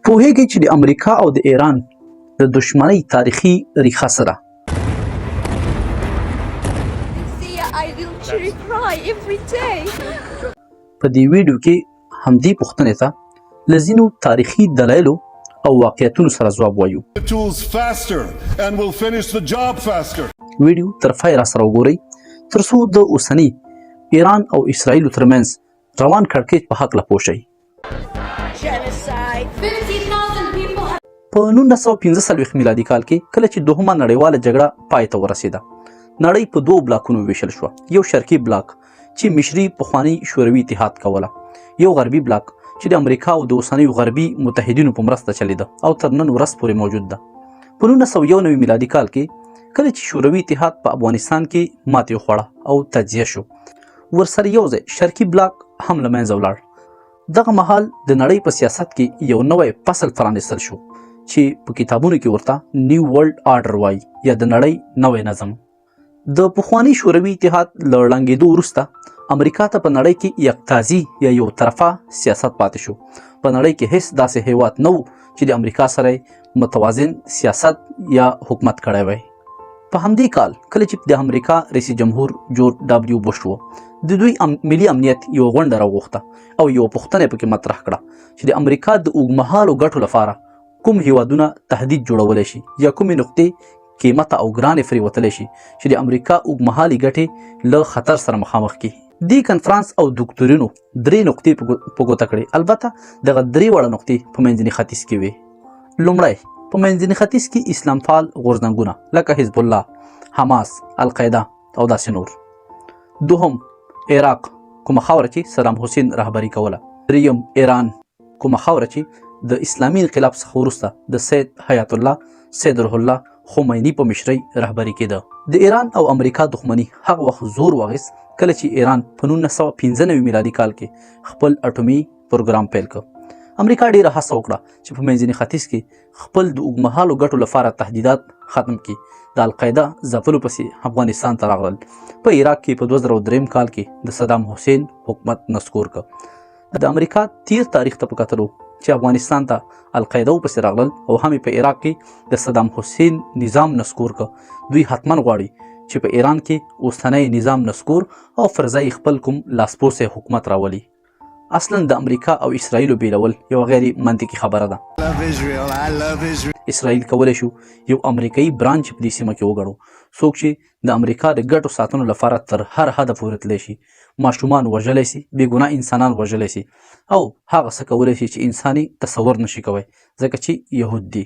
پوهیږئ چې د امریکا او د ایران د دشمنۍ تاریخي ریښه څه ده؟ په دې ویډیو کې همدې پوښتنې ته له ځینو تاریخي دلایلو او واقعیتونو سره ځواب وایو. ویډیو تر پای راسره وګورئ ترڅو د اوسني ایران او اسرائیلو ترمنځ روان کړکېچ په هکله پوه شئ. په 1945 میلادي کال کې کله چې دوهمه نړیواله جګړه پای ته ورسېده، نړۍ په دوو بلاکونو ویشل شوه. یو شرقي بلاک چې مشري پخواني شوروي اتحاد کوله، یو غربي بلاک چې د امریکا او د اوسنیو غربي متحدینو په مرسته چلیده او تر نن ورځ پورې موجود ده. په 1991 میلادي کال کې کله چې شوروي اتحاد په افغانستان کې ماتې وخوړه او تجزیه شو، ورسره یو ځای شرقي بلاک هم له منځه ولاړ. دغه مهال د نړۍ په سیاست کې یو نوی فصل پرانیستل شو چې په کتابونو کې ورته نیو ورلډ آرډر وایي یا د نړۍ نوی نظم. د پخواني شوروي اتحاد له ړنګېدو وروسته امریکا ته په نړۍ کې یکتازي یا یو طرفه سیاست پاتې شو. په نړۍ کې هیڅ داسې هیواد نه و چې د امریکا سره متوازن سیاست یا حکومت کړی وی. په همدې کال کله چې د امریکا رئیس جمهور جورج ډبلیو بوش و، د دوی ملي امنیت یو غونډه راوغوښته او یو پوښتنه پکې مطرح کړه چې د امریکا د اوږدمهالو ګټو لپاره کوم هیوادونه تهدید جوړولی شي یا کومې نقطې قیمته او ګرانې پرې وتلی شي چې د امریکا اوږدمهالې ګټې له خطر سره مخامخ کړي. دې کنفرانس او دکتورینو 3 نقطې په ګوته کړې. البته دغه 3 وړه نقطې په منځني ختیځ کې وې. لومړی، په منځني ختیځ کې اسلام پال غورځنګونه لکه حزب الله، حماس، القاعده او داسې نور. دوهم، عراق، کومه خاوره چې صدام حسین رهبري کوله. دریم، ایران، کومه خاوره چې د اسلامي انقلاب څخه وروسته د سید حیات الله، سید روح الله خمیني په مشرۍ رهبري کېده. د ایران او امریکا دښمني هغه وخت زور واخیست کله چې ایران په 1995 میلادي کال کې خپل اټومي پروګرام پیل کړ. امریکا ډیره هڅه وکړه چې په منځني ختیځ کې خپل د اوږدمهالو ګټو لپاره تهدیدات ختم کړي. د القاعده ځپلو پسې افغانستان ته راغلل. په عراق کې په 2003 کال کې د صدام حسین حکومت نسکور کړ. د امریکا تیر تاریخ ته په کتلو چې افغانستان ته القاعده ورپسې راغلل او هم په عراق کې د صدام حسین نظام نسکور کړ، دوی حتما غواړي چې په ایران کې اوسنی نظام نسکور او فرضای خپل کوم لاسپوڅی حکومت راولي. اصلا د امریکا او اسرائیلو بیلول یو غیر منطقي خبره ده. اسرائیل کولی شو یو امریکایي برانچ په دې سیمه کې وګڼو، څوک چې د امریکا د ګټو ساتنو لپاره تر هر حده پورې تللی شي، ماشومان وژلی شي، بېګناه انسانان وژلی شي او هغه څه کولی شي چې انساني تصور نشي کوی ځکه چې یهود دي.